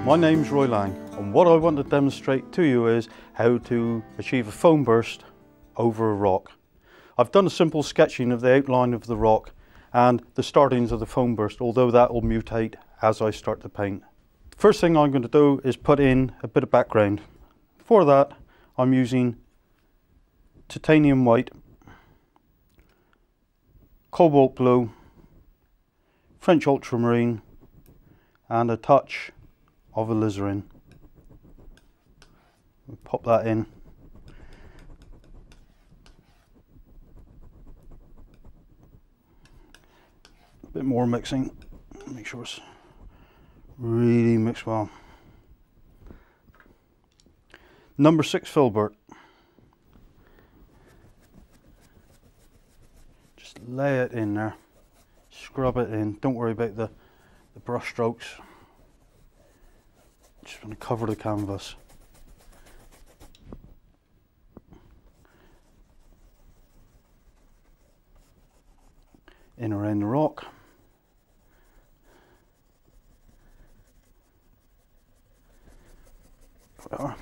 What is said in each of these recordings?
My name's Roy Lang, and what I want to demonstrate to you is how to achieve a foam burst over a rock. I've done a simple sketching of the outline of the rock and the startings of the foam burst, although that will mutate as I start to paint. The first thing I'm going to do is put in a bit of background. For that, I'm using titanium white, cobalt blue, French ultramarine, and a touch of alizarin. We'll pop that in. A bit more mixing, make sure it's really mixed well. Number 6 filbert. Just lay it in there, scrub it in, don't worry about the brush strokes. Just want to cover the canvas. In around the rock. Whatever.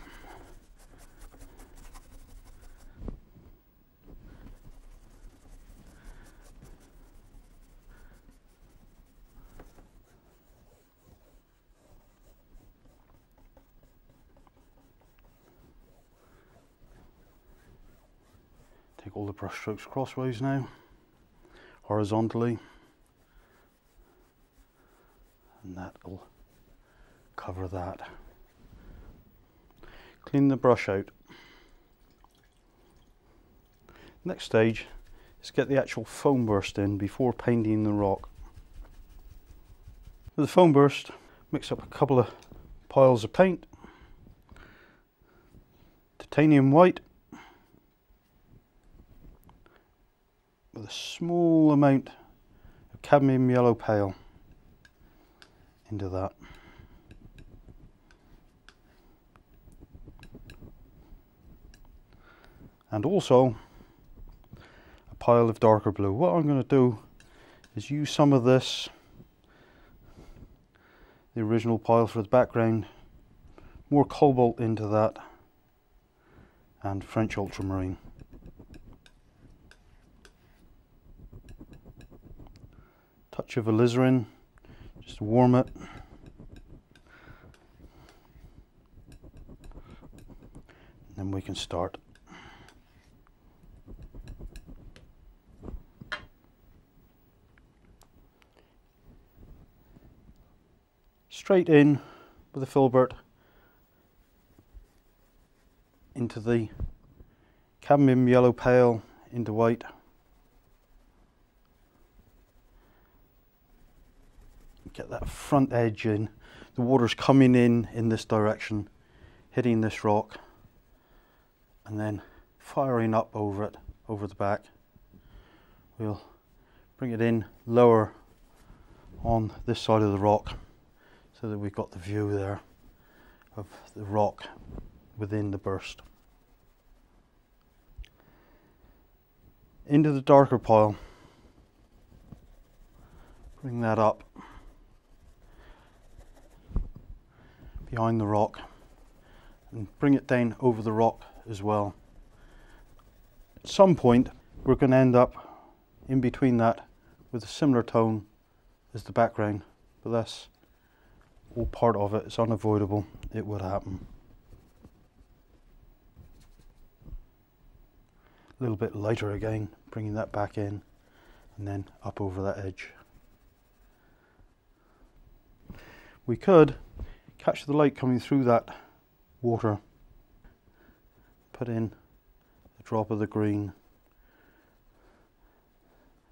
Take all the brush strokes crossways now, horizontally, and that will cover that. Clean the brush out. Next stage is get the actual foam burst in before painting the rock. With the foam burst, mix up a couple of piles of paint, titanium white, with a small amount of cadmium yellow pale into that. And also a pile of darker blue. What I'm going to do is use some of this, the original pile for the background, more cobalt into that, and French ultramarine. Touch of alizarin, just to warm it. And then we can start. Straight in with the filbert into the cadmium yellow pale into white. Get that front edge in. The water's coming in this direction, hitting this rock, and then firing up over it, over the back. We'll bring it in lower on this side of the rock so that we've got the view there of the rock within the burst. Into the darker pile, bring that up behind the rock and bring it down over the rock as well. At some point we're going to end up in between that with a similar tone as the background, but that's all part of it. It's unavoidable, it would happen. A little bit lighter again, bringing that back in and then up over that edge. We could catch the light coming through that water, put in a drop of the green,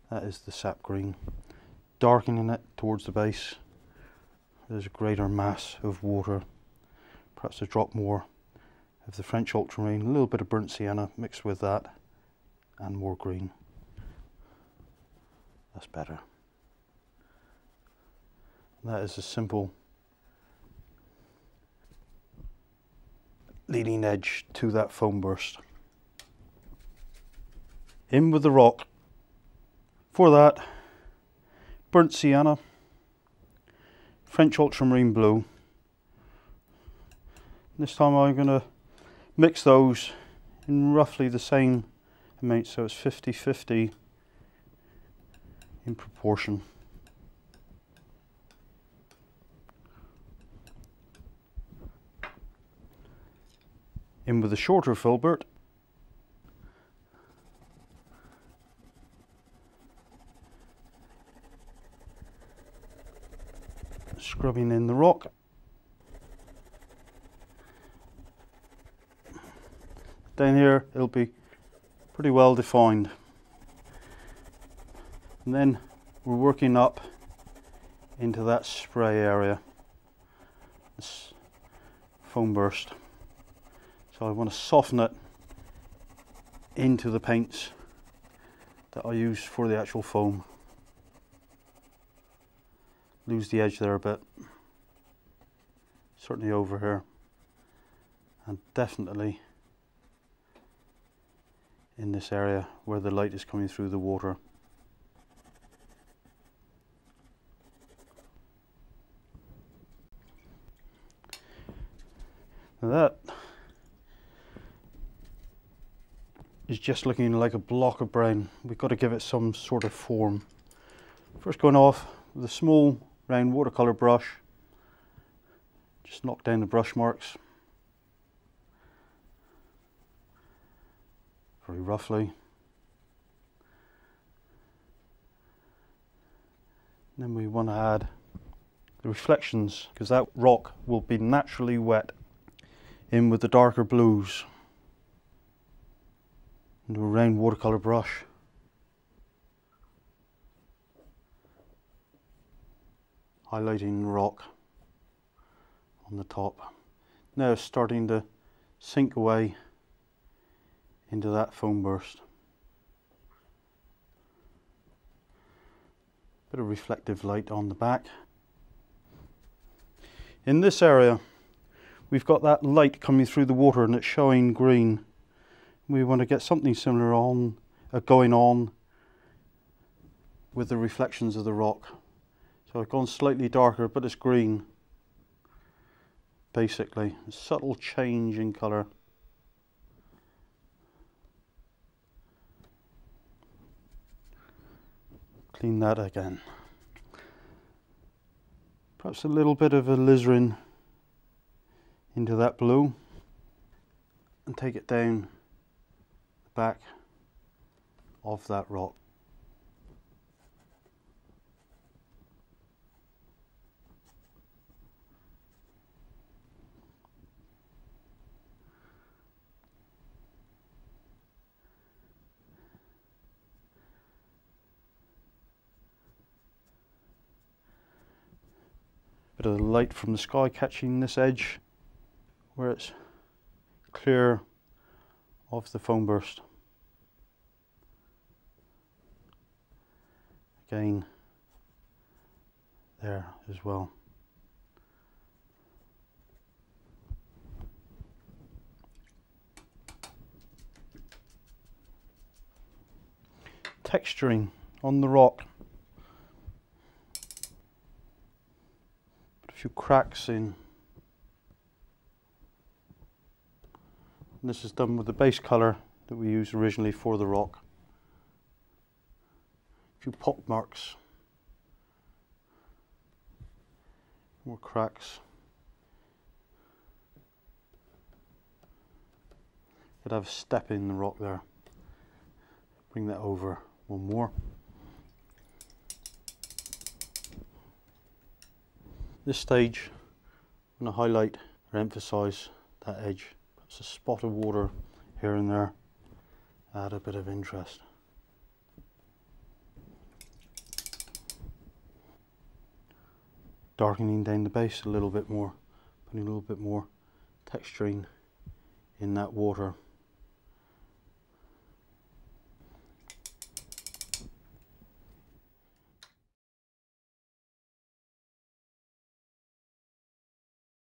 that is the sap green, darkening it towards the base. There's a greater mass of water, perhaps a drop more of the French ultramarine, a little bit of burnt sienna mixed with that, and more green. That's better. That is a simple leading edge to that foam burst. In with the rock. For that, burnt sienna, French ultramarine blue, This time I'm going to mix those in roughly the same amount, so it's 50-50 in proportion. In with the shorter filbert. Scrubbing in the rock. Down here it'll be pretty well defined. And then we're working up into that spray area, this foam burst. So I want to soften it into the paints that I use for the actual foam. Lose the edge there a bit, certainly over here, and definitely in this area where the light is coming through the water. Now that is just looking like a block of brown. We've got to give it some sort of form. First, going off with a small round watercolor brush, just knock down the brush marks very roughly. And then we want to add the reflections, because that rock will be naturally wet, in with the darker blues. And a round watercolor brush. Highlighting the rock on the top. Now it's starting to sink away into that foam burst. Bit of reflective light on the back. In this area we've got that light coming through the water and it's showing green. We want to get something similar on, going on with the reflections of the rock. So I've gone slightly darker, but it's green. Basically, a subtle change in colour. Clean that again. Perhaps a little bit of alizarin into that blue, and take it down back of that rock. Bit of the light from the sky catching this edge where it's clear of the foam burst. Again there as well. Texturing on the rock. Put a few cracks in. And this is done with the base colour that we used originally for the rock. A few pop marks. More cracks. Could have a step in the rock there. Bring that over one more. This stage, I'm going to highlight or emphasise that edge. Perhaps a spot of water here and there. Add a bit of interest. Darkening down the base a little bit more, putting a little bit more texturing in that water.